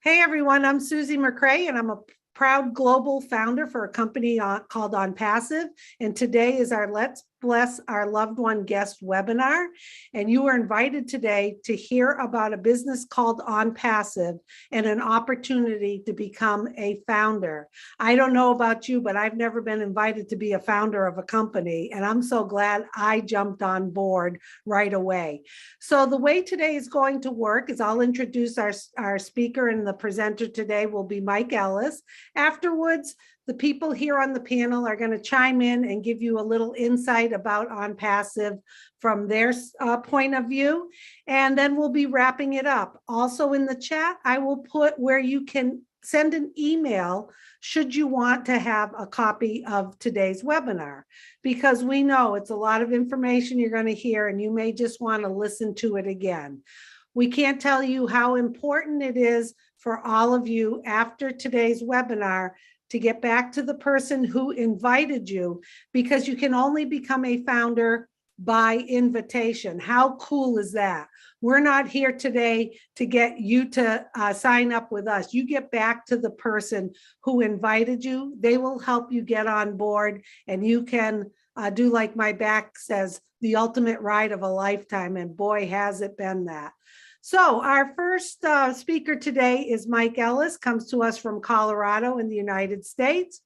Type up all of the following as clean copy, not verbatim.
Hey everyone, I'm Susie McCrae and I'm a proud global founder for a company called OnPassive. And today is our Let's Bless Our Loved One guest webinar. And you are invited today to hear about a business called OnPassive and an opportunity to become a founder. I don't know about you, but I've never been invited to be a founder of a company. And I'm so glad I jumped on board right away. So the way today is going to work is I'll introduce our speaker, and the presenter today will be Mike Ellis. Afterwards, the people here on the panel are going to chime in and give you a little insight about OnPassive from their point of view, and then we'll be wrapping it up. Also in the chat, I will put where you can send an email should you want to have a copy of today's webinar, because we know it's a lot of information you're going to hear and you may just want to listen to it again. We can't tell you how important it is for all of you after today's webinar to get back to the person who invited you, because you can only become a founder by invitation. How cool is that? We're not here today to get you to sign up with us. You get back to the person who invited you. They will help you get on board, and you can do like my back says, the ultimate ride of a lifetime. And boy, has it been that. So our first speaker today is Mike Ellis, comes to us from Colorado in the United States.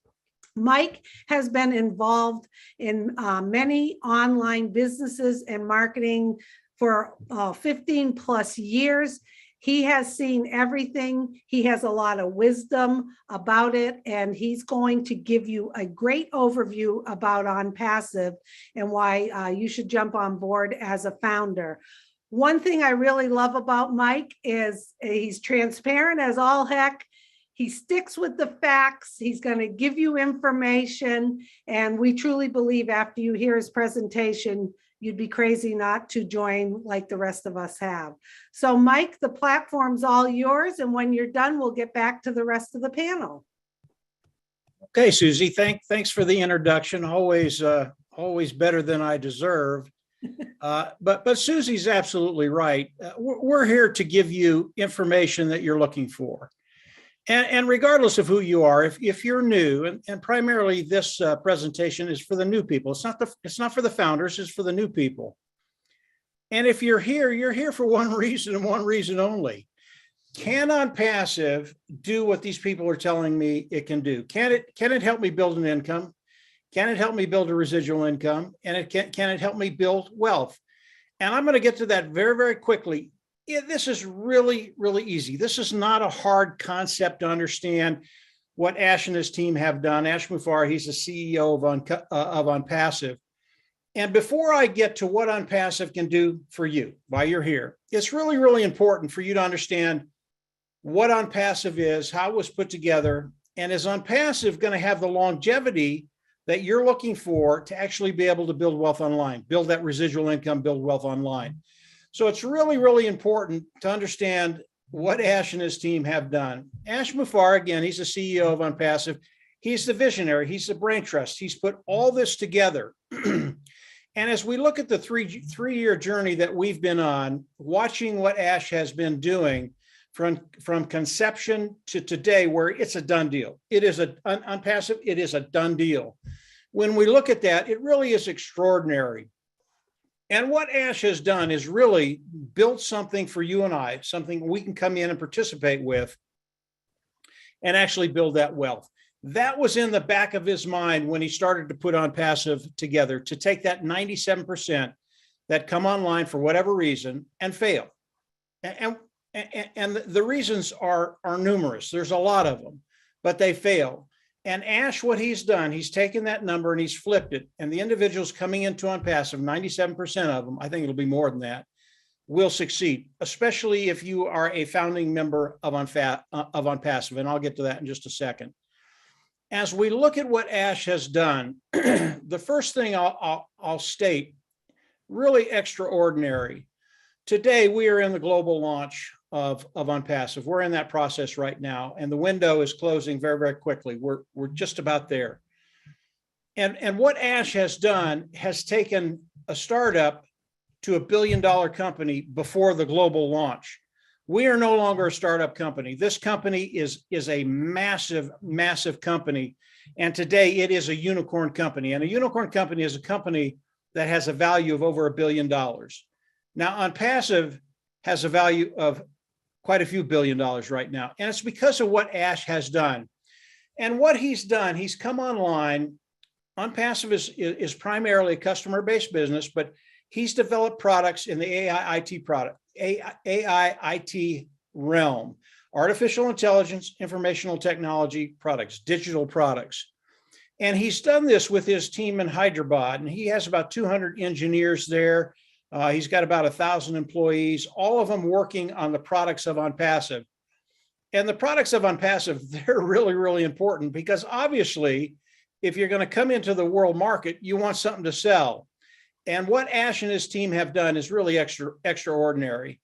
Mike has been involved in many online businesses and marketing for 15 plus years. He has seen everything. He has a lot of wisdom about it, and he's going to give you a great overview about OnPassive and why you should jump on board as a founder. One thing I really love about Mike is he's transparent as all heck. He sticks with the facts. He's going to give you information. And we truly believe after you hear his presentation, you'd be crazy not to join like the rest of us have. So Mike, the platform's all yours. And when you're done, we'll get back to the rest of the panel. Okay, Susie, thanks for the introduction. Always better than I deserve. But Susie's absolutely right. We're here to give you information that you're looking for. And regardless of who you are, if you're new, and primarily this presentation is for the new people. It's not for the founders, it's for the new people. And if you're here for one reason and one reason only. Can OnPassive do what these people are telling me it can do? Can it help me build an income? Can it help me build a residual income? And can it help me build wealth? And I'm going to get to that very, very quickly. This is really, really easy. This is not a hard concept to understand what Ash and his team have done. Ash Mufareh, he's the CEO of OnPassive. And before I get to what OnPassive can do for you while you're here, it's really, really important for you to understand what OnPassive is, how it was put together, and is OnPassive going to have the longevity that you're looking for to actually be able to build wealth online, build that residual income, build wealth online. So it's really, really important to understand what Ash and his team have done. Ash Mufareh, again, he's the CEO of OnPassive. He's the visionary. He's the brain trust. He's put all this together. And as we look at the three-year journey that we've been on, watching what Ash has been doing from conception to today, where it's a done deal. It is OnPassive, it is a done deal. When we look at that, it really is extraordinary. And what Ash has done is really built something for you and I, something we can come in and participate with and actually build that wealth. That was in the back of his mind when he started to put OnPassive together, to take that 97% that come online for whatever reason and fail. And the reasons are numerous. There's a lot of them, but they fail. And Ash, what he's done, he's taken that number and he's flipped it. And the individuals coming into OnPassive, 97% of them, I think it'll be more than that, will succeed, especially if you are a founding member of OnPassive. And I'll get to that in just a second. As we look at what Ash has done, the first thing I'll state, really extraordinary. Today, we are in the global launch of OnPassive. We're in that process right now, and the window is closing very, very quickly. We're just about there. And what Ash has done has taken a startup to $1 billion company before the global launch. We are no longer a startup company. This company is a massive, massive company. And today it is a unicorn company. And a unicorn company is a company that has a value of over $1 billion. Now, OnPassive has a value of quite a few $1 billion right now. And it's because of what Ash has done. And what he's done, he's come online. OnPassive is primarily a customer-based business, but he's developed products in the AI IT realm, artificial intelligence, informational technology products, digital products. And he's done this with his team in Hyderabad, and he has about 200 engineers there. He's got about 1,000 employees, all of them working on the products of OnPassive. And the products of OnPassive, they're really, really important because obviously, if you're going to come into the world market, you want something to sell. And what Ash and his team have done is really extraordinary.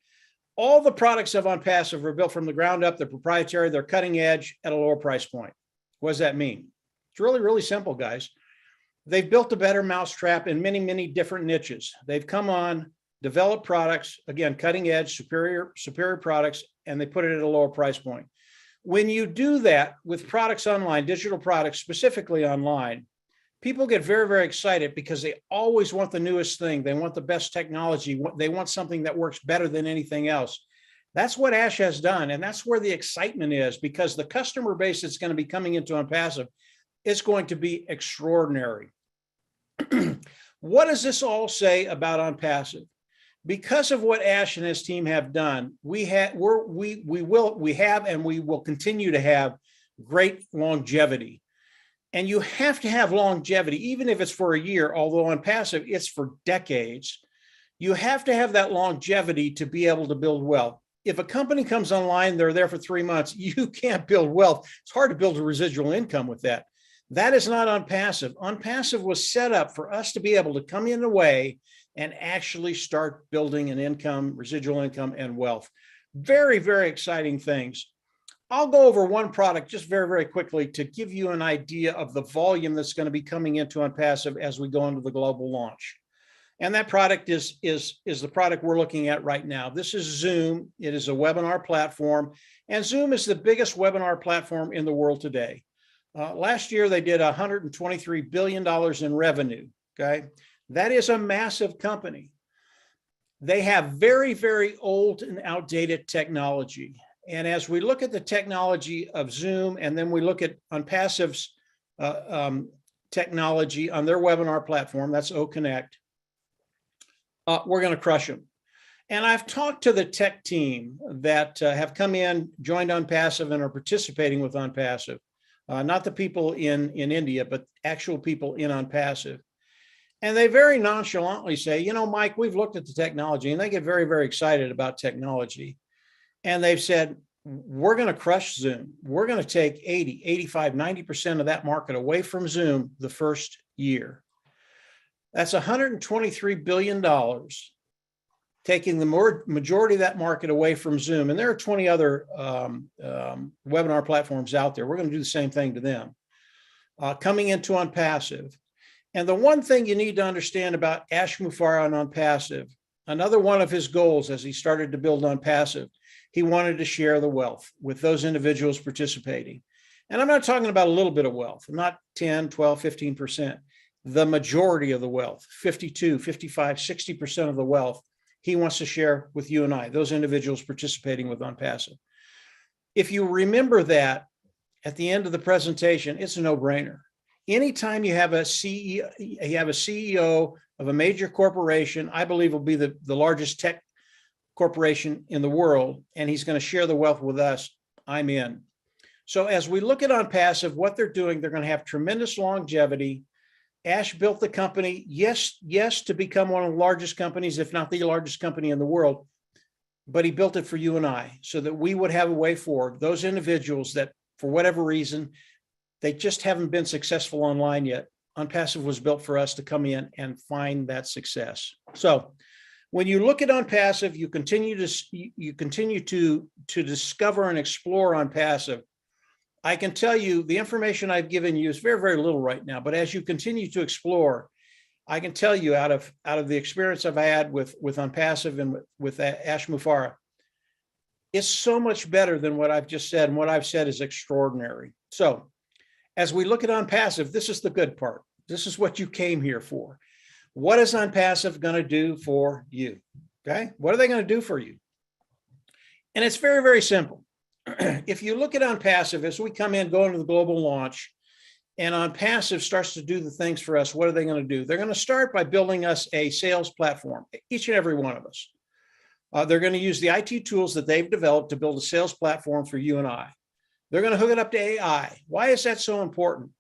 All the products of OnPassive are built from the ground up. They're proprietary. They're cutting edge at a lower price point. What does that mean? It's really, really simple, guys. They've built a better mousetrap in many, many different niches. They've come on, developed products, again, cutting edge, superior products, and they put it at a lower price point. When you do that with products online, digital products, specifically online, people get very, very excited because they always want the newest thing. They want the best technology. They want something that works better than anything else. That's what Ash has done. And that's where the excitement is, because the customer base that's going to be coming into OnPassive is going to be extraordinary. What does this all say about OnPassive? Because of what Ash and his team have done, we have and we will continue to have great longevity. And you have to have longevity, even if it's for a year, although OnPassive, it's for decades. You have to have that longevity to be able to build wealth. If a company comes online, they're there for 3 months, you can't build wealth. It's hard to build a residual income with that. That is not OnPassive. OnPassive was set up for us to be able to come in a way and actually start building an income, residual income, and wealth. Very, very exciting things. I'll go over one product just very, very quickly to give you an idea of the volume that's going to be coming into OnPassive as we go into the global launch. And that product is the product we're looking at right now. This is Zoom. It is a webinar platform, and Zoom is the biggest webinar platform in the world today. Last year, they did $123 billion in revenue, okay? That is a massive company. They have very, very old and outdated technology. And as we look at the technology of Zoom, and then we look at OnPassive's technology on their webinar platform, that's OConnect, we're going to crush them. And I've talked to the tech team that have come in, joined OnPassive, and are participating with OnPassive. Not the people in India, but actual people in OnPassive. And they very nonchalantly say, you know, Mike, we've looked at the technology, and they get very, very excited about technology. And they've said, we're going to crush Zoom. We're going to take 80, 85, 90% of that market away from Zoom the first year. That's $123 billion, taking the majority of that market away from Zoom. And there are 20 other webinar platforms out there. We're going to do the same thing to them. Coming into OnPassive. And the one thing you need to understand about Ash Mufareh on OnPassive, another one of his goals as he started to build OnPassive, he wanted to share the wealth with those individuals participating. And I'm not talking about a little bit of wealth, not 10, 12, 15%. The majority of the wealth, 52, 55, 60% of the wealth, he wants to share with you and I, those individuals participating with OnPassive. If you remember that at the end of the presentation, it's a no-brainer. Anytime you have a CEO of a major corporation, I believe will be the largest tech corporation in the world, and he's going to share the wealth with us, I'm in. So as we look at OnPassive, what they're doing, they're going to have tremendous longevity. Ash built the company, yes, to become one of the largest companies, if not the largest company in the world, but he built it for you and I so that we would have a way forward. Those individuals that, for whatever reason, they just haven't been successful online yet. OnPassive was built for us to come in and find that success. So when you look at OnPassive, you continue to discover and explore OnPassive. I can tell you the information I've given you is very, very little right now, but as you continue to explore, I can tell you out of the experience I've had with OnPassive and with Ash Mufareh, is so much better than what I've just said. And what I've said is extraordinary. So as we look at OnPassive, this is the good part. This is what you came here for. What is OnPassive going to do for you? Okay. What are they going to do for you? And it's very, very simple. If you look at OnPassive, as we come in, go into the global launch, and OnPassive starts to do the things for us, what are they going to do? They're going to start by building us a sales platform, each and every one of us. They're going to use the IT tools that they've developed to build a sales platform for you and I. They're going to hook it up to AI. Why is that so important?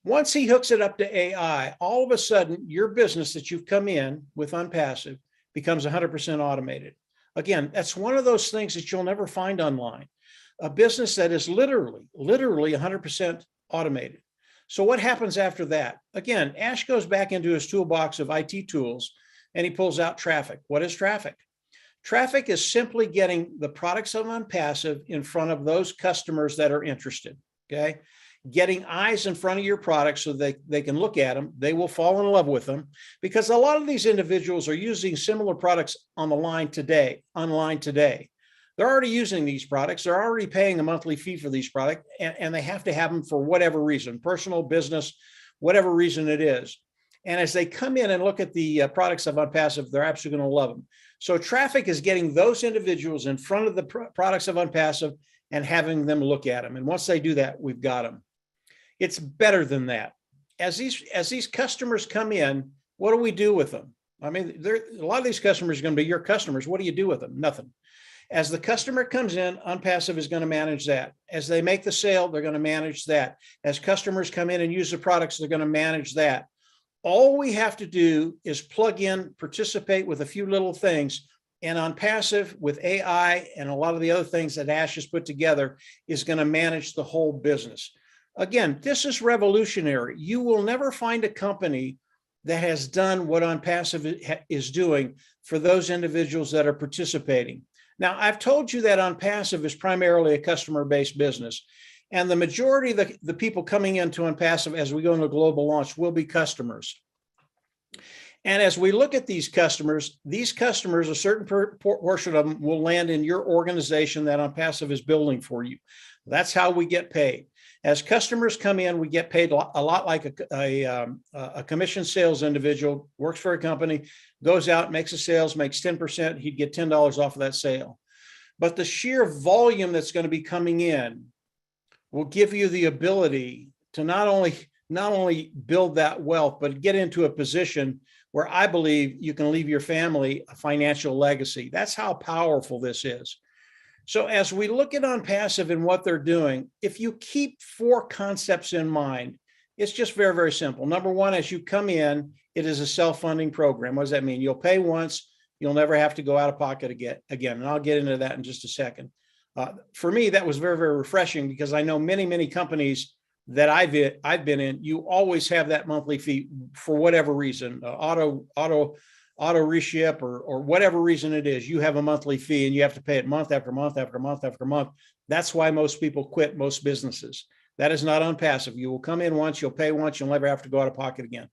Once he hooks it up to AI, all of a sudden, your business that you've come in with OnPassive becomes 100% automated. Again, that's one of those things that you'll never find online. A business that is literally 100% automated. So what happens after that? Again, Ash goes back into his toolbox of IT tools and he pulls out traffic. What is traffic? Traffic is simply getting the products of OnPassive in front of those customers that are interested, okay? Getting eyes in front of your products so they can look at them. They will fall in love with them because a lot of these individuals are using similar products online today. They're already using these products. They're already paying a monthly fee for these products, and they have to have them for whatever reason, personal, business, whatever reason it is. And as they come in and look at the products of OnPassive, they're absolutely going to love them. So traffic is getting those individuals in front of the products of OnPassive and having them look at them. And once they do that, we've got them. It's better than that. As these customers come in, what do we do with them? I mean, a lot of these customers are going to be your customers. What do you do with them? Nothing. As the customer comes in, OnPassive is going to manage that. As they make the sale, they're going to manage that. As customers come in and use the products, they're going to manage that. All we have to do is plug in, participate with a few little things, and OnPassive with AI and a lot of the other things that Ash has put together is going to manage the whole business. Again, this is revolutionary. You will never find a company that has done what OnPassive is doing for those individuals that are participating. Now, I've told you that OnPassive is primarily a customer-based business, and the majority of the people coming into OnPassive as we go into global launch will be customers. And as we look at these customers, a certain portion of them will land in your organization that OnPassive is building for you. That's how we get paid. As customers come in, we get paid a lot like a commission sales individual, works for a company, goes out, makes a sales, makes 10%, he'd get $10 off of that sale. But the sheer volume that's going to be coming in will give you the ability to not only build that wealth, but get into a position where I believe you can leave your family a financial legacy. That's how powerful this is. So as we look at OnPassive and what they're doing, if you keep 4 concepts in mind, it's just very, very simple. Number one, as you come in, it is a self-funding program. What does that mean? You'll pay once, you'll never have to go out of pocket again. And I'll get into that in just a second. For me, that was very, very refreshing because I know many, many companies that I've been in, you always have that monthly fee for whatever reason, auto reship or whatever reason it is, you have a monthly fee and you have to pay it month after month after month after month. That's why most people quit most businesses. That is not OnPassive. You will come in once, you'll pay once, you'll never have to go out of pocket again.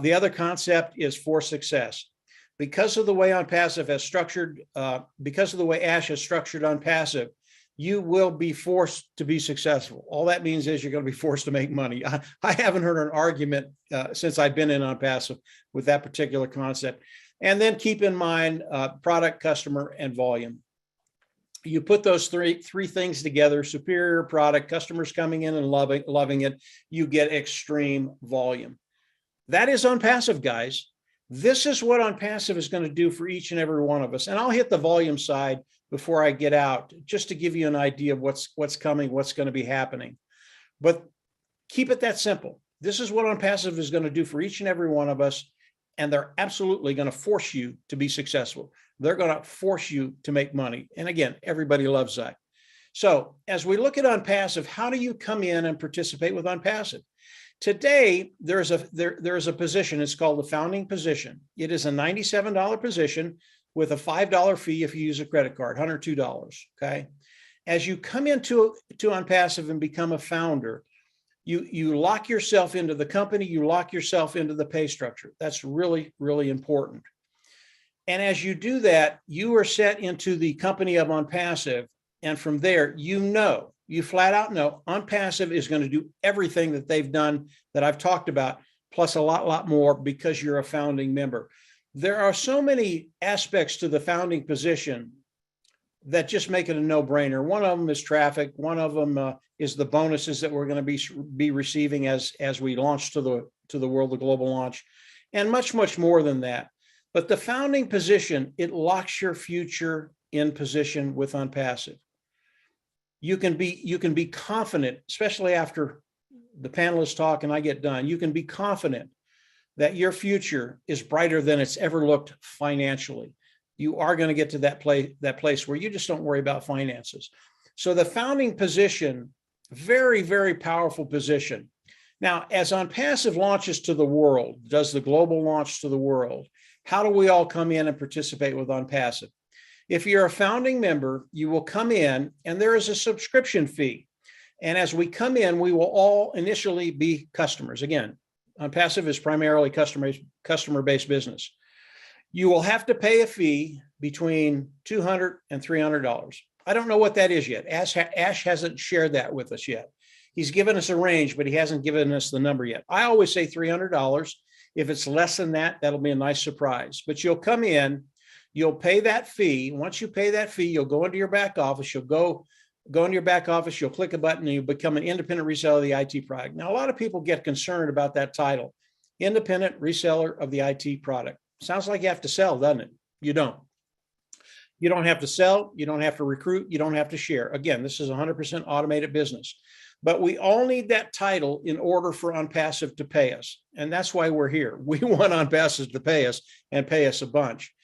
The other concept is for success. Because of the way OnPassive has structured, because of the way Ash has structured OnPassive, you will be forced to be successful. All that means is you're going to be forced to make money. I haven't heard an argument since I've been in OnPassive with that particular concept. And then keep in mind product, customer, and volume. You put those three things together: superior product, customers coming in and loving it. You get extreme volume. That is OnPassive, guys. This is what OnPassive is going to do for each and every one of us. And I'll hit the volume side before I get out, just to give you an idea of what's coming, what's going to be happening. But keep it that simple. This is what OnPassive is going to do for each and every one of us. And they're absolutely going to force you to be successful. They're going to force you to make money. And again, everybody loves that. So as we look at OnPassive, how do you come in and participate with OnPassive? Today, there's a position. It's called the founding position. It is a $97 position with a $5 fee if you use a credit card, $102, okay? As you come into OnPassive and become a founder, you lock yourself into the company, you lock yourself into the pay structure. That's really, really important. And as you do that, you are set into the company of OnPassive. And from there, you flat out know OnPassive is going to do everything that they've done that I've talked about, plus a lot more, because you're a founding member. There are so many aspects to the founding position that just make it a no-brainer. One of them is traffic. One of them is the bonuses that we're going to be receiving as we launch to the world, the global launch, and much more than that. But the founding position, it locks your future in position with OnPassive. You can be confident, especially after the panelists talk and I get done. You can be confident that your future is brighter than it's ever looked financially. You are going to get to that place where you just don't worry about finances. So the founding position, very powerful position. Now, as OnPassive launches to the world, does the global launch to the world, how do we all come in and participate with OnPassive? If you're a founding member, you will come in and there is a subscription fee. And as we come in, we will all initially be customers. Again, OnPassive is primarily customer-based business. You will have to pay a fee between $200 and $300. I don't know what that is yet. Ash hasn't shared that with us yet. He's given us a range, but he hasn't given us the number yet. I always say $300. If it's less than that, that'll be a nice surprise. But you'll come in, you'll pay that fee. Once you pay that fee, you'll go into your back office. You'll go into your back office, you'll click a button, and you'll become an independent reseller of the IT product. Now, a lot of people get concerned about that title, independent reseller of the IT product. Sounds like you have to sell, doesn't it? You don't. You don't have to sell. You don't have to recruit. You don't have to share. Again, this is 100% automated business. But we all need that title in order for OnPassive to pay us. And that's why we're here. We want OnPassive to pay us and pay us a bunch.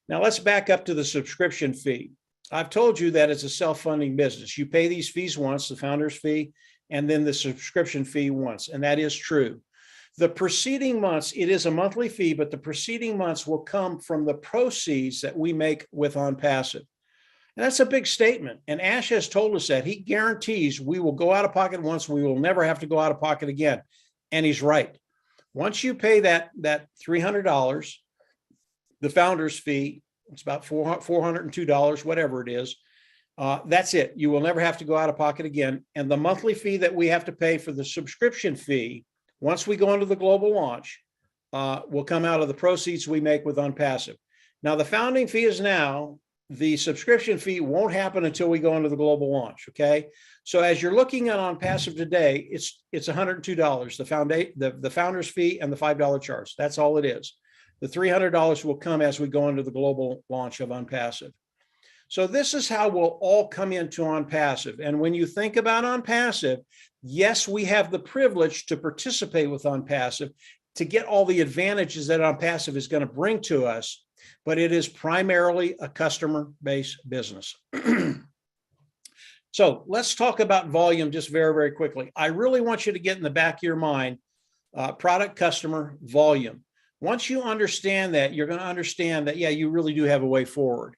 Now, let's back up to the subscription fee. I've told you that it's a self-funding business. You pay these fees once, the founder's fee, and then the subscription fee once. And that is true. The preceding months, it is a monthly fee, but the preceding months will come from the proceeds that we make with OnPassive. And that's a big statement. And Ash has told us that he guarantees we will go out of pocket once, we will never have to go out of pocket again. And he's right. Once you pay that $300, the founder's fee, it's about $402, whatever it is. That's it. You will never have to go out of pocket again. And the monthly fee that we have to pay for the subscription fee, once we go into the global launch, will come out of the proceeds we make with OnPassive. Now, the founding fee is now. The subscription fee won't happen until we go into the global launch. Okay. So as you're looking at OnPassive today, it's $102, the founder's fee and the $5 charge. That's all it is. The $300 will come as we go into the global launch of OnPassive. So this is how we'll all come into OnPassive. And when you think about OnPassive, yes, we have the privilege to participate with OnPassive to get all the advantages that OnPassive is going to bring to us, but it is primarily a customer-based business. So let's talk about volume just very quickly. I really want you to get in the back of your mind, product, customer, volume. Once you understand that, you're going to understand that, yeah, you really do have a way forward.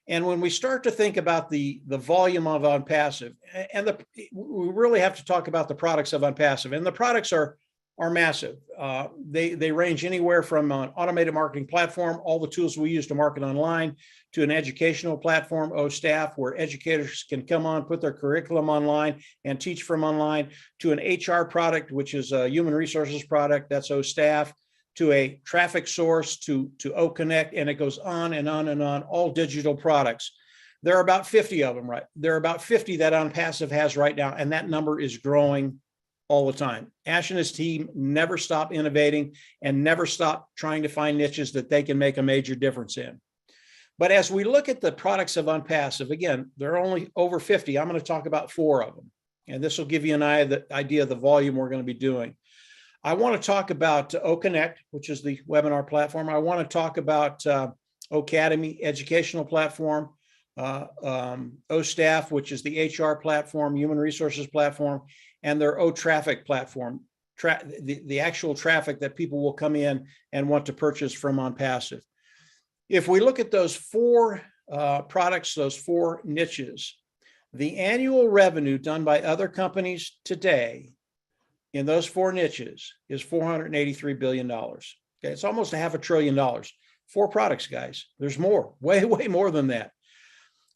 And when we start to think about the volume of OnPassive, and we really have to talk about the products of OnPassive, and the products are massive. They range anywhere from an automated marketing platform, all the tools we use to market online, to an educational platform, OStaff, where educators can come on, put their curriculum online and teach from online, to an HR product, which is a human resources product, that's OStaff, to a traffic source, to OConnect, and it goes on and on and on, all digital products. There are about 50 of them, right? There are about 50 that OnPassive has right now, and that number is growing all the time. Ash and his team never stop innovating and never stop trying to find niches that they can make a major difference in. But as we look at the products of OnPassive, again, there are only over 50. I'm going to talk about 4 of them, and this will give you an idea of the volume we're going to be doing. I want to talk about OConnect, which is the webinar platform. I want to talk about Academy educational platform, OStaff, which is the HR platform, human resources platform, and their OTraffic platform, the actual traffic that people will come in and want to purchase from OnPassive. If we look at those 4 products, those 4 niches, the annual revenue done by other companies today in those 4 niches is $483 billion. Okay, it's almost $500 billion. 4 products, guys. There's more, way, way more than that.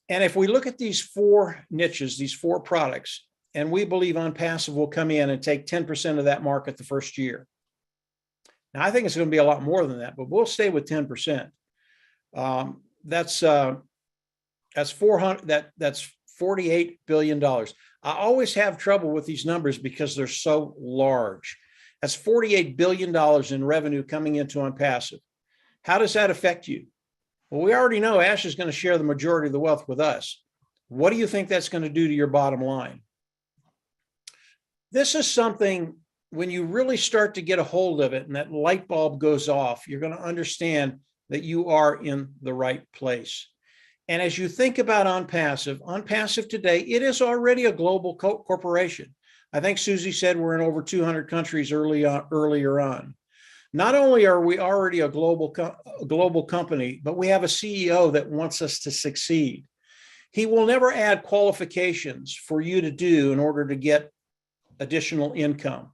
And if we look at these 4 niches, these 4 products, and we believe OnPassive will come in and take 10% of that market the first year. Now, I think it's going to be a lot more than that, but we'll stay with 10%. That's $48 billion. I always have trouble with these numbers because they're so large. That's $48 billion in revenue coming into OnPassive. How does that affect you? Well, we already know Ash is going to share the majority of the wealth with us. What do you think that's going to do to your bottom line? This is something, when you really start to get a hold of it and that light bulb goes off, you're going to understand that you are in the right place. And as you think about OnPassive today, it is already a global corporation. I think Susie said we're in over 200 countries earlier on. Not only are we already a global company, but we have a CEO that wants us to succeed. He will never add qualifications for you to do in order to get additional income.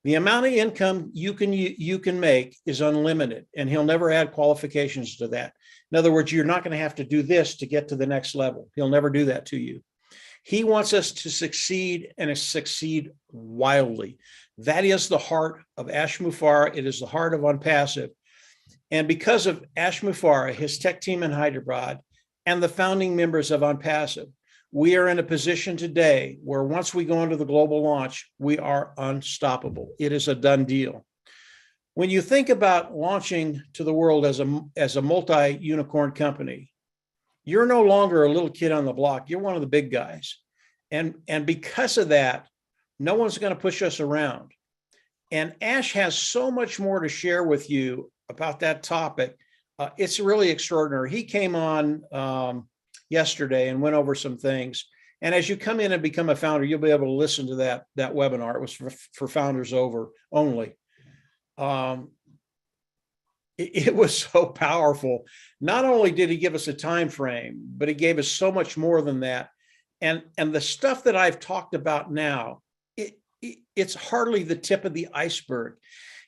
The amount of income you can make is unlimited, and he'll never add qualifications to that. In other words, you're not going to have to do this to get to the next level. He'll never do that to you. He wants us to succeed, and succeed wildly. That is the heart of Ash Mufareh. It is the heart of OnPassive. And because of Ash Mufareh, his tech team in Hyderabad, and the founding members of OnPassive, we are in a position today where once we go into the global launch, we are unstoppable. It is a done deal. When you think about launching to the world as a multi-unicorn company, you're no longer a little kid on the block. You're one of the big guys. And because of that, no one's going to push us around. And Ash has so much more to share with you about that topic. It's really extraordinary. He came on yesterday and went over some things. And as you come in and become a founder, you'll be able to listen to that webinar. It was for founders only. It was so powerful. Not only did he give us a time frame, but he gave us so much more than that. And the stuff that I've talked about now, it's hardly the tip of the iceberg.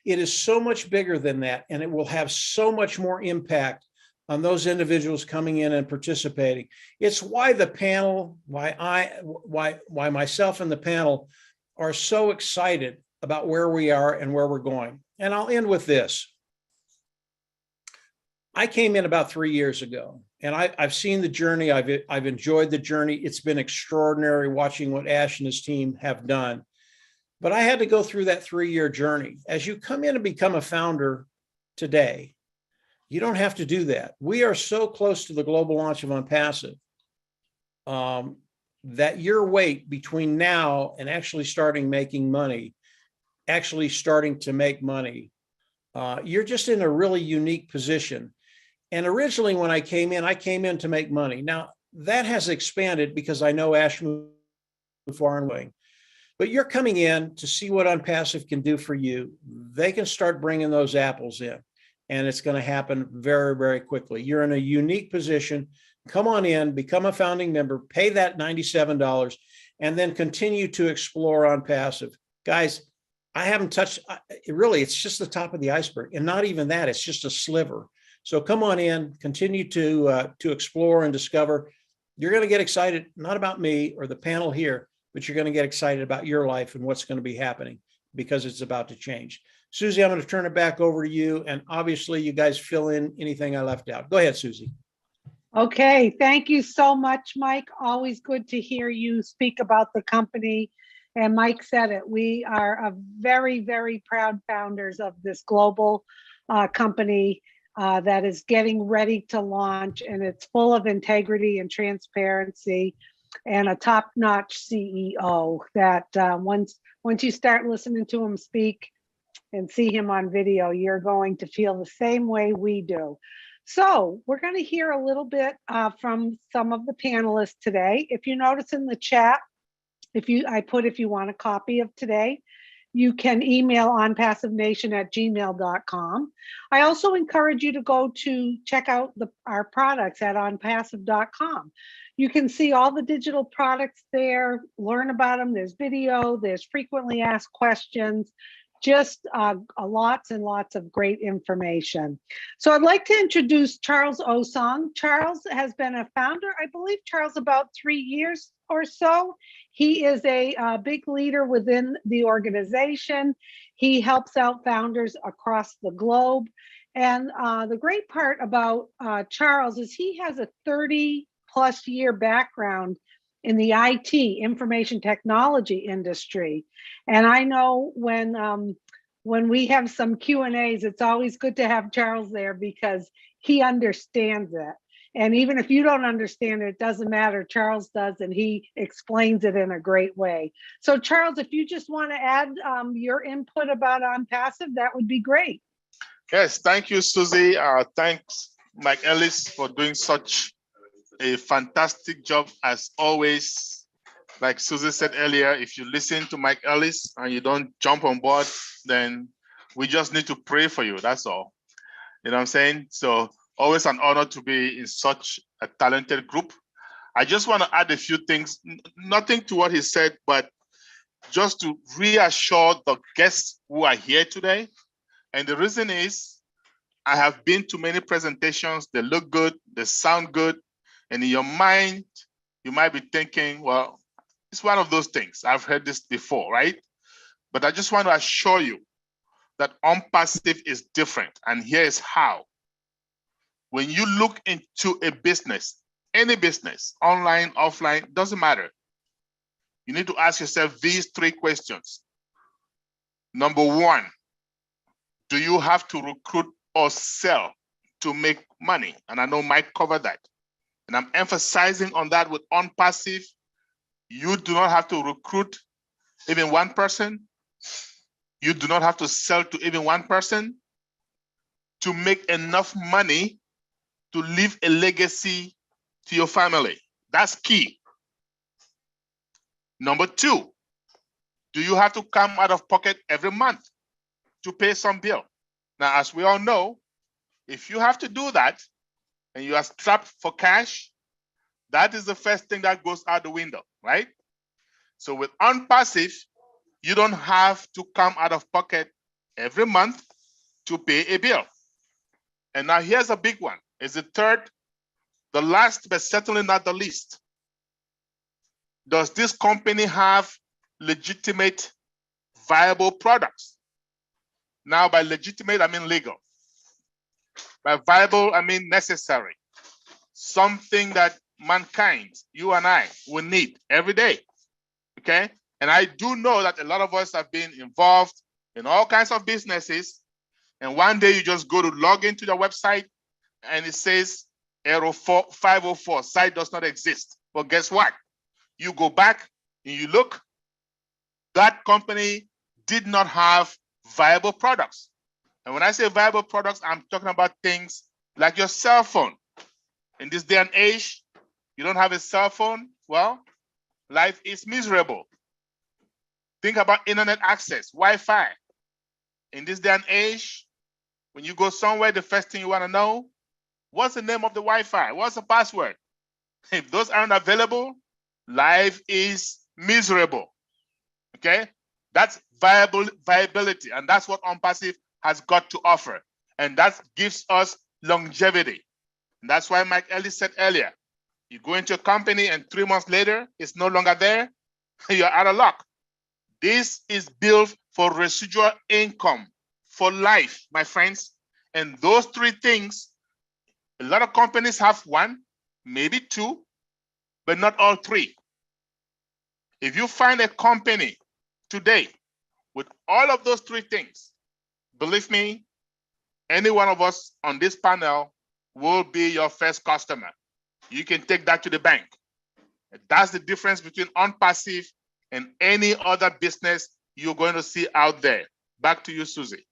It is so much bigger than that, and it will have so much more impact on those individuals coming in and participating. It's why the panel, why myself and the panel are so excited about where we are and where we're going. And I'll end with this. I came in about 3 years ago, and I've seen the journey. I've enjoyed the journey. It's been extraordinary watching what Ash and his team have done. But I had to go through that 3-year journey. As you come in and become a founder today, you don't have to do that. We are so close to the global launch of OnPassive that your wait between now and actually starting to make money, you're just in a really unique position. And originally when I came in to make money. Now that has expanded because I know Ash Mufareh. But you're coming in to see what OnPassive can do for you. They can start bringing those apples in, and it's going to happen very, very quickly. You're in a unique position. Come on in, become a founding member, pay that $97, and then continue to explore OnPassive. Guys, I haven't touched, really, it's just the top of the iceberg. And not even that, it's just a sliver. So come on in, continue to explore and discover. You're going to get excited, not about me or the panel here, but you're going to get excited about your life and what's going to be happening because it's about to change. Susie, I'm going to turn it back over to you. And obviously you guys fill in anything I left out. Go ahead, Susie. Okay, thank you so much, Mike. Always good to hear you speak about the company. And Mike said it, we are a very, very proud founders of this global company that is getting ready to launch, and it's full of integrity and transparency, and a top-notch CEO that once you start listening to him speak and see him on video, you're going to feel the same way we do. So we're going to hear a little bit from some of the panelists today. If you notice in the chat, if you want a copy of today, you can email onpassivenation@gmail.com. I also encourage you to go to check out our products at onpassive.com. You can see all the digital products there, learn about them. There's video, there's frequently asked questions. just lots and lots of great information. So I'd like to introduce Charles Osong. Charles has been a founder, I believe, Charles, about 3 years or so. He is a big leader within the organization. He helps out founders across the globe. And the great part about Charles is he has a 30+ year background in the IT, information technology industry. And I know when we have some Q&As, it's always good to have Charles there because he understands it. And even if you don't understand it, it doesn't matter. Charles does, and he explains it in a great way. So Charles, if you just want to add your input about OnPassive, that would be great. Yes, thank you, Susie. Thanks, Mike Ellis, for doing such a fantastic job as always. Like Susie said earlier, if you listen to Mike Ellis and you don't jump on board, then we just need to pray for you. That's all. You know what I'm saying? So always an honor to be in such a talented group. I just want to add a few things, nothing to what he said, but just to reassure the guests who are here today. And the reason is I have been to many presentations. They look good, they sound good. And in your mind, you might be thinking, well, it's one of those things. I've heard this before, right? But I just want to assure you that OnPassive is different. And here is how. When you look into a business, any business, online, offline, doesn't matter. You need to ask yourself these 3 questions. Number 1, do you have to recruit or sell to make money? And I know Mike covered that. And I'm emphasizing on that with OnPassive. You do not have to recruit even one person. You do not have to sell to even one person to make enough money to leave a legacy to your family. That's key. Number 2, do you have to come out of pocket every month to pay some bill? Now, as we all know, if you have to do that and you are strapped for cash, that is the first thing that goes out the window, right? So with OnPassive, you don't have to come out of pocket every month to pay a bill. And now here's a big one. It's the third, the last, but certainly not the least. Does this company have legitimate, viable products? Now, by legitimate, I mean legal. By viable, I mean necessary. Something that mankind, you and I, will need every day. Okay? And I do know that a lot of us have been involved in all kinds of businesses. And one day you just go to log into the website and it says error 504, site does not exist. But guess what? You go back and you look, that company did not have viable products. And when I say viable products, I'm talking about things like your cell phone. In this day and age, you don't have a cell phone, well, life is miserable. Think about internet access, Wi-Fi. In this day and age, when you go somewhere, the first thing you want to know, what's the name of the Wi-Fi? What's the password? If those aren't available, life is miserable. Okay? That's viability, and that's what OnPassive has got to offer. And that gives us longevity. And that's why Mike Ellis said earlier, you go into a company and 3 months later, it's no longer there, you're out of luck. This is built for residual income for life, my friends. And those 3 things, a lot of companies have 1, maybe 2, but not all 3. If you find a company today with all of those 3 things, believe me, any one of us on this panel will be your first customer. You can take that to the bank. That's the difference between OnPassive and any other business you're going to see out there. Back to you, Susie.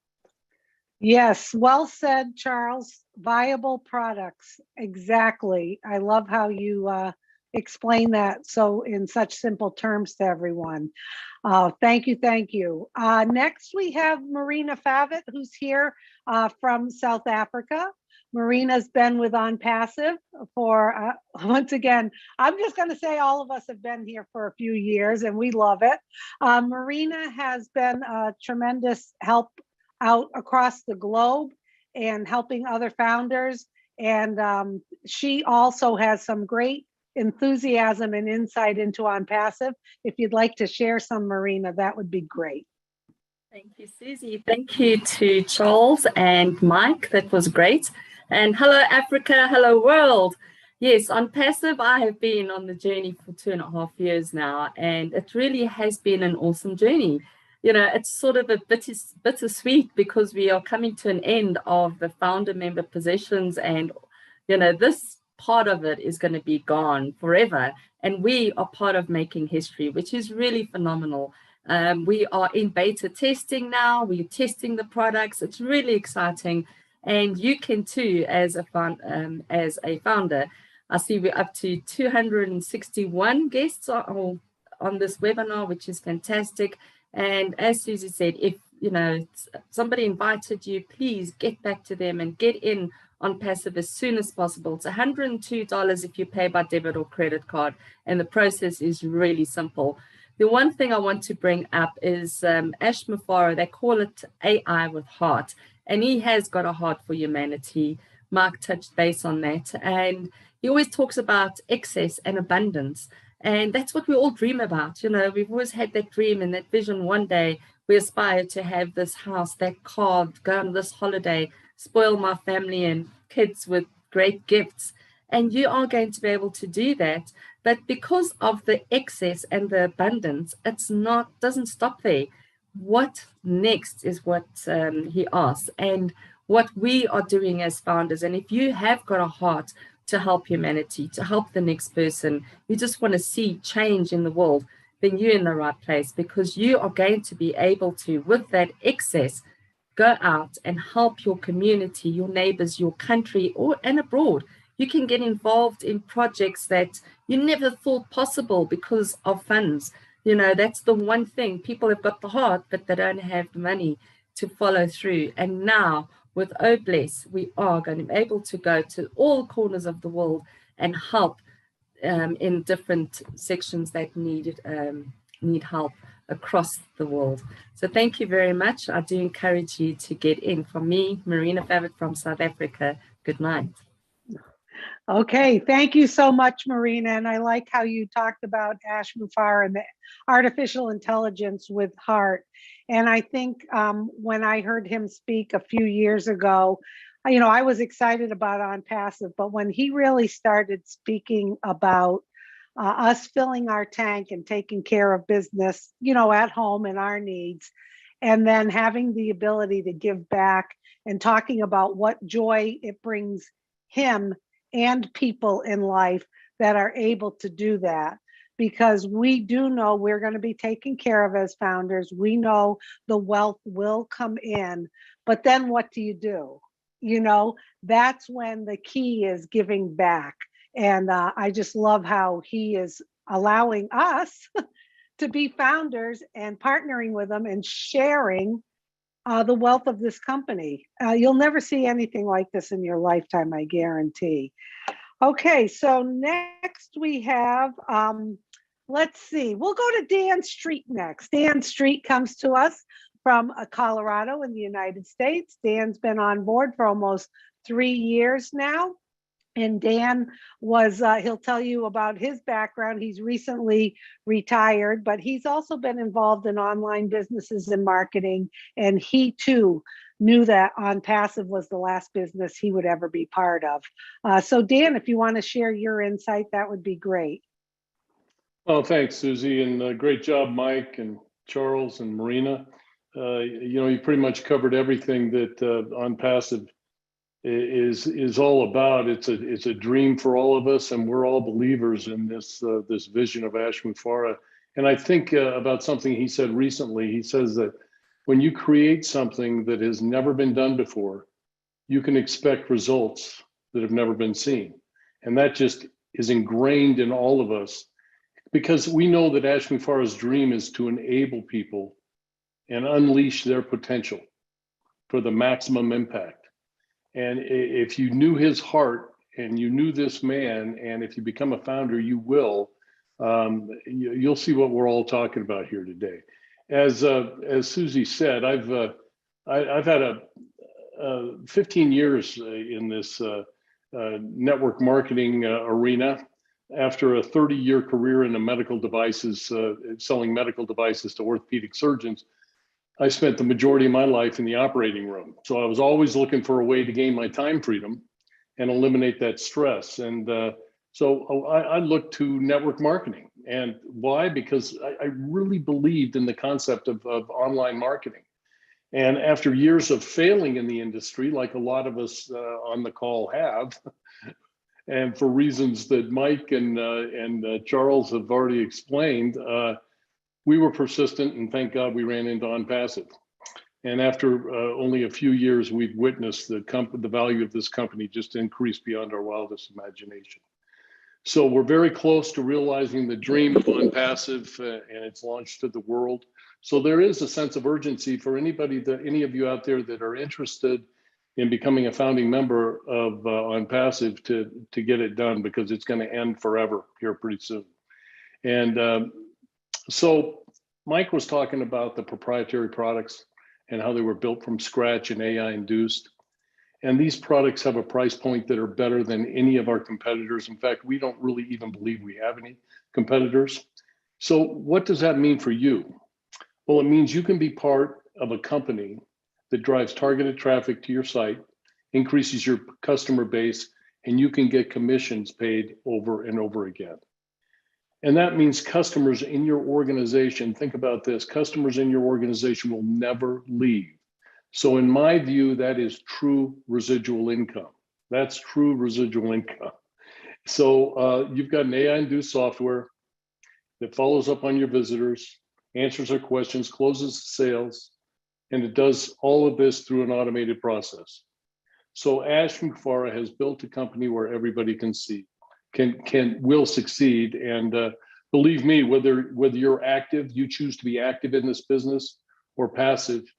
Yes, well said, Charles. Viable products, exactly. I love how you explain that so in such simple terms to everyone. Thank you, thank you. Next, we have Marina Favit, who's here from South Africa. Marina's been with OnPassive for, once again, I'm just going to say all of us have been here for a few years and we love it. Marina has been a tremendous help out across the globe and helping other founders. And she also has some great enthusiasm and insight into OnPassive. If you'd like to share some, Marina, that would be great. Thank you, Susie. Thank you to Charles and Mike. That was great. And hello, Africa. Hello, world. Yes, OnPassive, I have been on the journey for 2.5 years now, and it really has been an awesome journey. You know, it's sort of a bittersweet because we are coming to an end of the founder member positions, and, you know, this part of it is going to be gone forever. And we are part of making history, which is really phenomenal. We are in beta testing now. We're testing the products. It's really exciting. And you can too, as a founder. I see we're up to 261 guests on this webinar, which is fantastic. And as Susie said, if you know somebody invited you, please get back to them and get in OnPassive as soon as possible. It's $102 if you pay by debit or credit card, and the process is really simple. The one thing I want to bring up is Ash Mufara. They call it AI with heart, and he has got a heart for humanity. Mark touched base on that, and he always talks about excess and abundance, and that's what we all dream about. You know, we've always had that dream and that vision. One day we aspire to have this house, that car, go on this holiday, spoil my family and kids with great gifts, and you are going to be able to do that. But because of the excess and the abundance, doesn't stop there. What next is what he asks, and what we are doing as founders. And if you have got a heart to help humanity, to help the next person, you just want to see change in the world, then you're in the right place, because you are going to be able to, with that excess, go out and help your community, your neighbors, your country, and abroad. You can get involved in projects that you never thought possible because of funds. You know, that's the one thing. People have got the heart, but they don't have the money to follow through. And now with OBless, we are going to be able to go to all corners of the world and help in different sections that need help across the world. So thank you very much. I do encourage you to get in. From me, Marina Favitt from South Africa, good night. Okay, thank you so much, Marina. And I like how you talked about Ash Mufara and the artificial intelligence with heart. And I think when I heard him speak a few years ago, you know, I was excited about OnPassive, but when he really started speaking about us filling our tank and taking care of business, you know, at home and our needs, and then having the ability to give back and talking about what joy it brings him and people in life that are able to do that, because we do know we're going to be taken care of as founders. We know the wealth will come in, but then what do? You know, that's when the key is giving back. And I just love how he is allowing us to be founders and partnering with them and sharing the wealth of this company. You'll never see anything like this in your lifetime, I guarantee. Okay, so next we have, let's see, we'll go to Dan Street next. Dan Street comes to us from Colorado in the United States. Dan's been on board for almost 3 years now. And Dan was, he'll tell you about his background. He's recently retired, but he's also been involved in online businesses and marketing. And he too knew that OnPassive was the last business he would ever be part of. So Dan, if you want to share your insight, that would be great. Well, thanks, Susie, and great job, Mike and Charles and Marina. You know, you pretty much covered everything that OnPassive is all about. It's a dream for all of us, and we're all believers in this this vision of Ash Mufara. And I think about something he said recently. He says that when you create something that has never been done before, you can expect results that have never been seen. And that just is ingrained in all of us, because we know that Ash Mufara's dream is to enable people and unleash their potential for the maximum impact. And if you knew his heart and you knew this man, and if you become a founder, you will, you'll see what we're all talking about here today. As Susie said, I've had 15 years in this network marketing arena. After a 30-year career in the medical devices, selling medical devices to orthopedic surgeons, I spent the majority of my life in the operating room. So I was always looking for a way to gain my time freedom and eliminate that stress. And so I looked to network marketing. And why? Because I really believed in the concept of online marketing. And after years of failing in the industry, like a lot of us on the call have, and for reasons that Mike and Charles have already explained, we were persistent, and thank God we ran into OnPassive. And after only a few years, we've witnessed the value of this company just increase beyond our wildest imagination. So we're very close to realizing the dream of OnPassive and its launch to the world. So there is a sense of urgency for any of you out there that are interested in becoming a founding member of OnPassive to get it done, because it's going to end forever here pretty soon. And so Mike was talking about the proprietary products and how they were built from scratch and AI induced. And these products have a price point that are better than any of our competitors. In fact, we don't really even believe we have any competitors. So what does that mean for you? Well, it means you can be part of a company that drives targeted traffic to your site, increases your customer base, and you can get commissions paid over and over again. And that means customers in your organization, think about this, customers in your organization will never leave. So in my view, that is true residual income. That's true residual income. So you've got an AI-induced software that follows up on your visitors, answers their questions, closes sales, and it does all of this through an automated process. So Ash from Kafara has built a company where everybody will succeed. And believe me, whether you're active, you choose to be active in this business, or passive,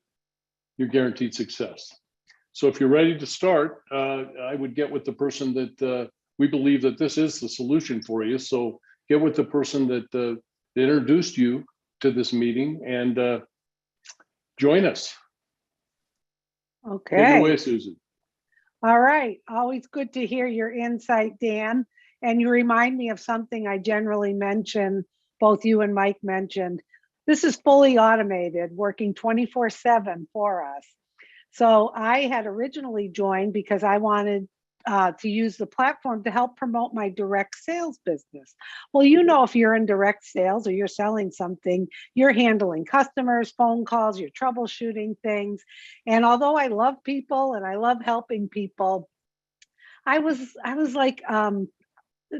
you're guaranteed success. So if you're ready to start, I would get with the person that we believe that this is the solution for you. So get with the person that introduced you to this meeting and join us. Okay. Take it away, Susan. All right. Always good to hear your insight, Dan. And you remind me of something I generally mention, both you and Mike mentioned. This is fully automated, working 24/7 for us. So I had originally joined because I wanted to use the platform to help promote my direct sales business. Well, you know, if you're in direct sales or you're selling something, you're handling customers, phone calls, you're troubleshooting things. And although I love people and I love helping people, I was like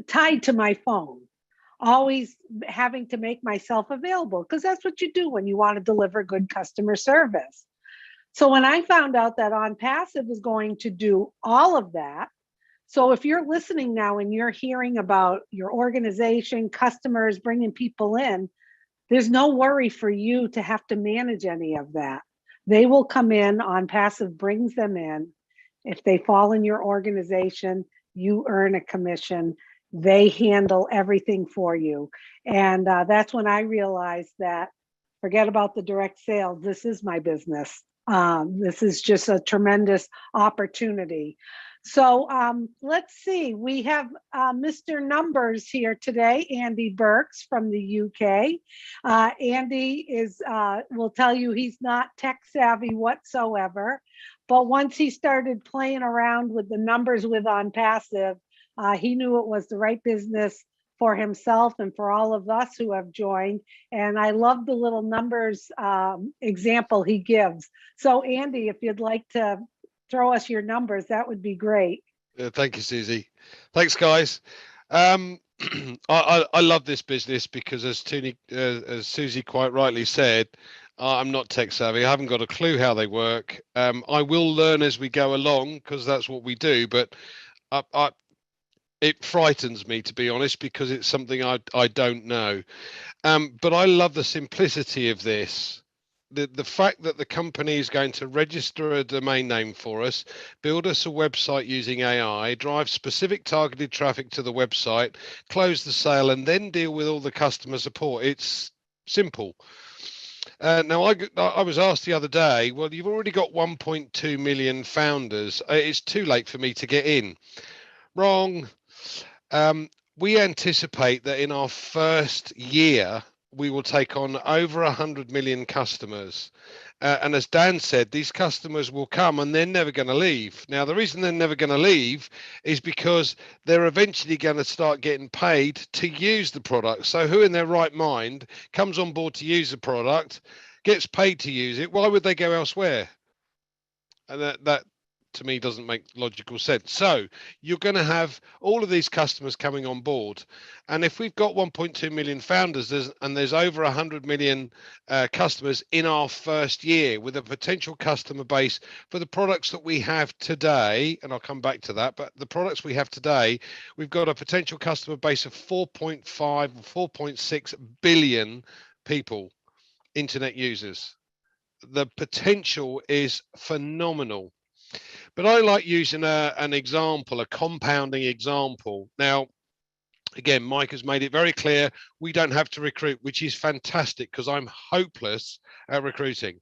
tied to my phone, always having to make myself available, because that's what you do when you want to deliver good customer service. So when I found out that OnPassive was going to do all of that, so if you're listening now and you're hearing about your organization, customers, bringing people in, there's no worry for you to have to manage any of that. They will come in, OnPassive brings them in. If they fall in your organization, you earn a commission. They handle everything for you. And that's when I realized that forget about the direct sales. This is my business. This is just a tremendous opportunity. So let's see, we have Mr. Numbers here today, Andy Burks from the UK. Andy will tell you he's not tech savvy whatsoever, but once he started playing around with the numbers with OnPassive, he knew it was the right business for himself and for all of us who have joined. And I love the little numbers example he gives. So Andy, if you'd like to throw us your numbers, that would be great. Thank you, Susie. Thanks, guys. I love this business because as Susie quite rightly said, I'm not tech savvy. I haven't got a clue how they work. I will learn as we go along because that's what we do. But it frightens me, to be honest, because it's something I don't know. But I love the simplicity of this. the fact that the company is going to register a domain name for us, build us a website using AI, drive specific targeted traffic to the website, close the sale, and then deal with all the customer support. It's simple. Now, I was asked the other day, well, you've already got 1.2 million founders. It's too late for me to get in. Wrong. We anticipate that in our first year, we will take on over 100 million customers. And as Dan said, these customers will come and they're never going to leave. Now, the reason they're never going to leave is because they're eventually going to start getting paid to use the product. So who in their right mind comes on board to use the product, gets paid to use it? Why would they go elsewhere? And that to me doesn't make logical sense. So you're going to have all of these customers coming on board, and if we've got 1.2 million founders, there's over 100 million customers in our first year, with a potential customer base for the products that we have today, and I'll come back to that, but the products we have today, we've got a potential customer base of 4.5 or 4.6 billion people, internet users. The potential is phenomenal. But I like using an example, a compounding example. Now, again, Mike has made it very clear we don't have to recruit, which is fantastic because I'm hopeless at recruiting.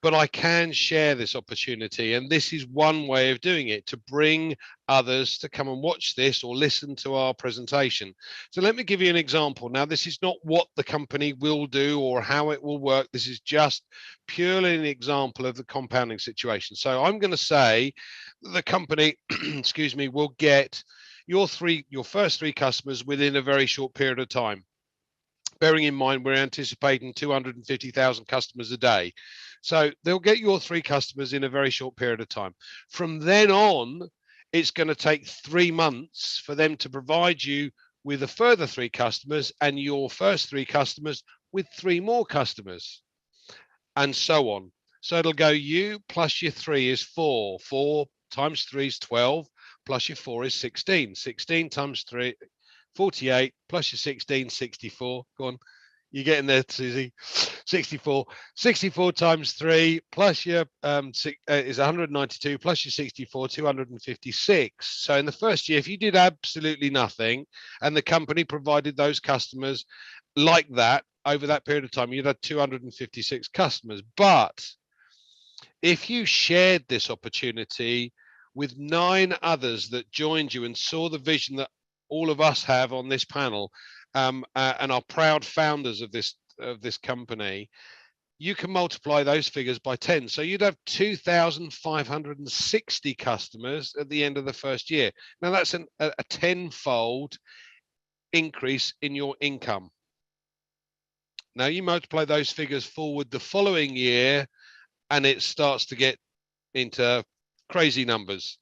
But I can share this opportunity, and this is one way of doing it, to bring others to come and watch this or listen to our presentation. So let me give you an example. Now, this is not what the company will do or how it will work. This is just purely an example of the compounding situation. So I'm going to say the company, excuse me, will get your first three customers within a very short period of time. Bearing in mind, we're anticipating 250,000 customers a day. So they'll get your three customers in a very short period of time. From then on, it's going to take 3 months for them to provide you with a further three customers, and your first three customers with 3 more customers, and so on. So it'll go you plus your 3 is 4. 4 times 3 is 12, plus your 4 is 16. 16 times 3, 48, plus your 16, 64. Go on. You're getting there, Susie. 64. 64 times 3 plus your is 192, plus your 64, 256. So in the first year, if you did absolutely nothing and the company provided those customers like that over that period of time, you'd have 256 customers. But if you shared this opportunity with 9 others that joined you and saw the vision that all of us have on this panel, and are proud founders of this company, you can multiply those figures by 10. So you'd have 2,560 customers at the end of the first year. Now that's a 10-fold increase in your income. Now you multiply those figures forward the following year, and it starts to get into crazy numbers.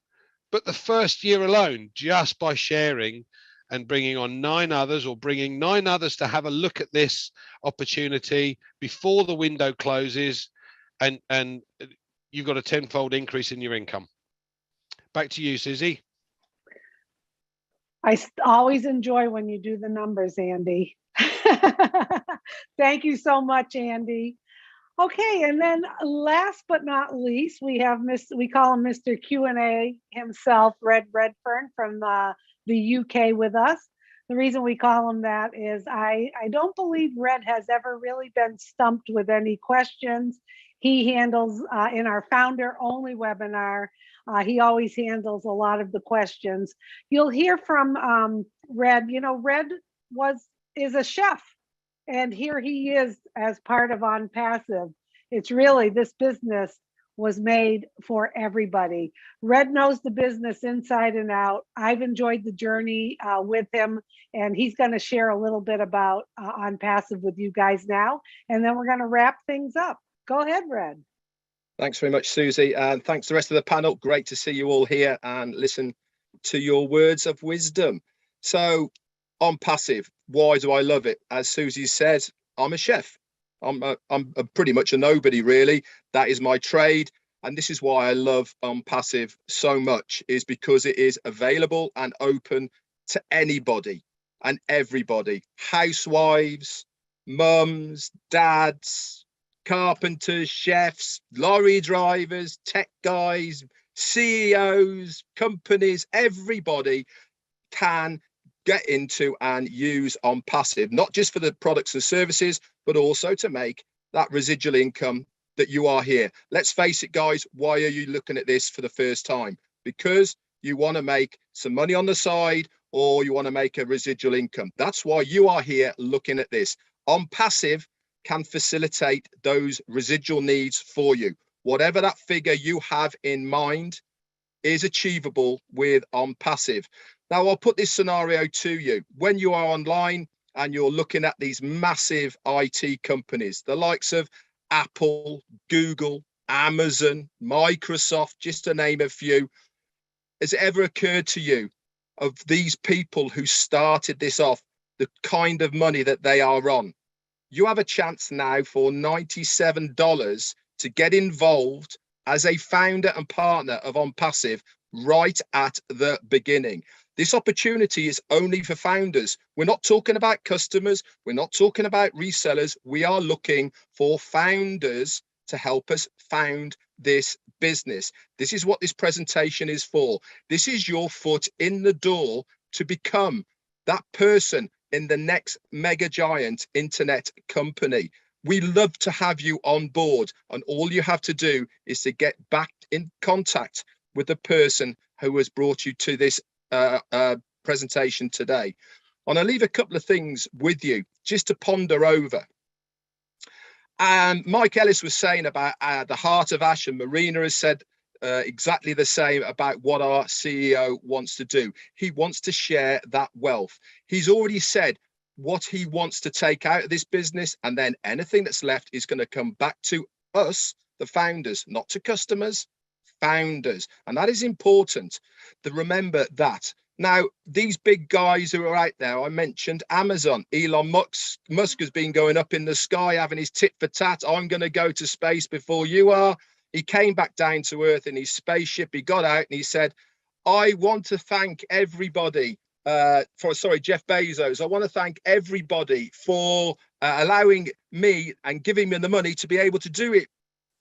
But the first year alone, just by sharing and bringing on 9 others, or bringing 9 others to have a look at this opportunity before the window closes, and you've got a 10-fold increase in your income. Back to you, Susie. I always enjoy when you do the numbers, Andy. Thank you so much, Andy. Okay, and then last but not least, we have we call him Mr. Q&A himself, Red Redfern from the UK with us. The reason we call him that is I don't believe Red has ever really been stumped with any questions. He handles in our founder only webinar, he always handles a lot of the questions. You'll hear from Red. You know, Red is a chef, and here he is as part of OnPassive. It's really, this business was made for everybody. Red knows the business inside and out. I've enjoyed the journey with him, and he's going to share a little bit about OnPassive with you guys now, and then we're going to wrap things up. Go ahead, Red. Thanks very much, Susie, and thanks to the rest of the panel. Great to see you all here and listen to your words of wisdom. So, OnPassive, why do I love it? As Susie said, I'm a chef. I'm pretty much a nobody, really. That is my trade, and this is why I love OnPassive so much, is because it is available and open to anybody and everybody. Housewives, mums, dads, carpenters, chefs, lorry drivers, tech guys, CEOs, companies, everybody can get into and use OnPassive, not just for the products and services, but also to make that residual income that you are here. Let's face it, guys, why are you looking at this for the first time? Because you want to make some money on the side, or you want to make a residual income. That's why you are here looking at this. OnPassive can facilitate those residual needs for you. Whatever that figure you have in mind is achievable with OnPassive. Now, I'll put this scenario to you. When you are online and you're looking at these massive IT companies, the likes of Apple, Google, Amazon, Microsoft, just to name a few, has it ever occurred to you of these people who started this off, the kind of money that they are on? You have a chance now for $97 to get involved as a founder and partner of OnPassive right at the beginning. This opportunity is only for founders. We're not talking about customers. We're not talking about resellers. We are looking for founders to help us found this business. This is what this presentation is for. This is your foot in the door to become that person in the next mega giant internet company. We love to have you on board, and all you have to do is to get back in contact with the person who has brought you to this presentation today. And I'll leave a couple of things with you just to ponder over. And Mike Ellis was saying about the heart of Ash, and Marina has said exactly the same about what our CEO wants to do. He wants to share that wealth. He's already said what he wants to take out of this business, and then anything that's left is going to come back to us, the founders, not to customers, founders. And that is important to remember that. Now, these big guys who are out there, I mentioned Amazon. Elon Musk has been going up in the sky, having his tit for tat. I'm going to go to space before you are. He came back down to earth in his spaceship. He got out and he said, I want to thank everybody Jeff Bezos. I want to thank everybody for allowing me and giving me the money to be able to do it.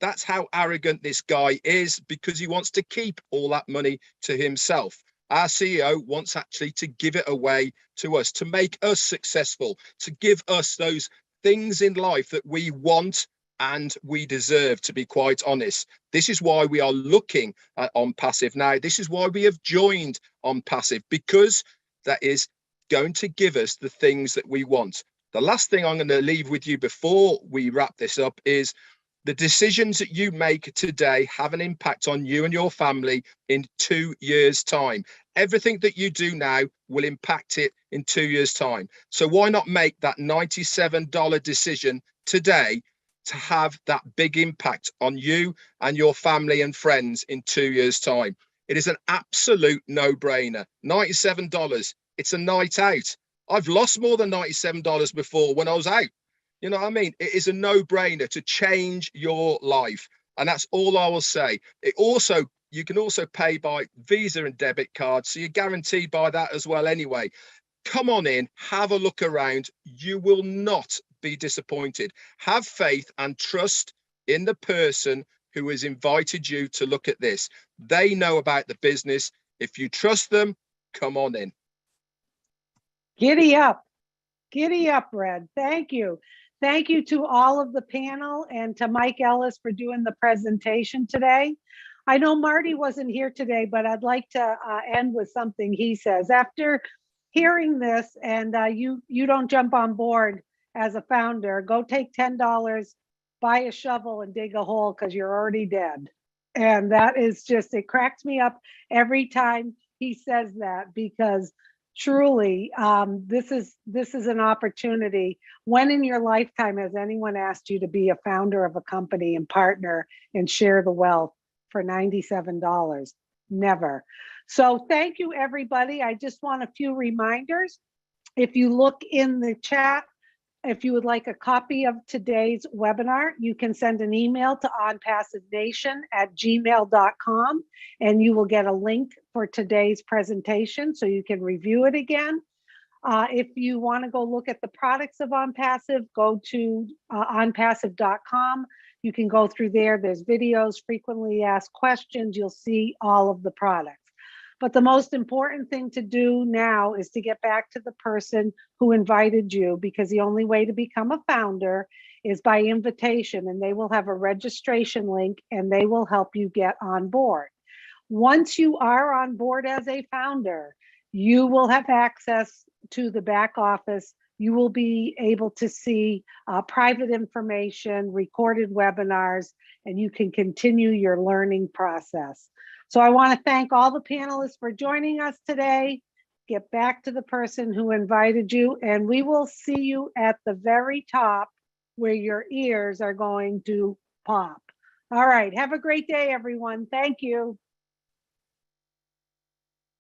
That's how arrogant this guy is, because he wants to keep all that money to himself. Our CEO wants actually to give it away to us, to make us successful, to give us those things in life that we want and we deserve, to be quite honest. This is why we are looking at OnPassive now. This is why we have joined OnPassive, because that is going to give us the things that we want. The last thing I'm going to leave with you before we wrap this up is the decisions that you make today have an impact on you and your family in 2 years' time. Everything that you do now will impact it in 2 years' time. So why not make that $97 decision today to have that big impact on you and your family and friends in 2 years' time? It is an absolute no-brainer. $97, it's a night out. I've lost more than $97 before when I was out. You know what I mean? It is a no-brainer to change your life. And that's all I will say. You can also pay by Visa and debit cards, so you're guaranteed by that as well anyway. Come on in, have a look around. You will not be disappointed. Have faith and trust in the person who has invited you to look at this. They know about the business. If you trust them, come on in. Giddy up, Red. Thank you. Thank you to all of the panel and to Mike Ellis for doing the presentation today. I know Marty wasn't here today, but I'd like to end with something he says. After hearing this, and you don't jump on board as a founder, go take $10, buy a shovel and dig a hole, because you're already dead. And that is just, it cracks me up every time he says that, because truly, this is an opportunity. When in your lifetime has anyone asked you to be a founder of a company and partner and share the wealth for $97? Never. So thank you, everybody. I just want a few reminders. If you look in the chat, if you would like a copy of today's webinar, you can send an email to onpassivenation@gmail.com, and you will get a link for today's presentation so you can review it again. If you want to go look at the products of OnPassive, go to onpassive.com. You can go through there. There's videos, frequently asked questions. You'll see all of the products. But the most important thing to do now is to get back to the person who invited you, because the only way to become a founder is by invitation, and they will have a registration link and they will help you get on board. Once you are on board as a founder, you will have access to the back office. You will be able to see private information, recorded webinars, and you can continue your learning process. So I want to thank all the panelists for joining us today. Get back to the person who invited you, and we will see you at the very top where your ears are going to pop. All right. Have a great day, everyone. Thank you.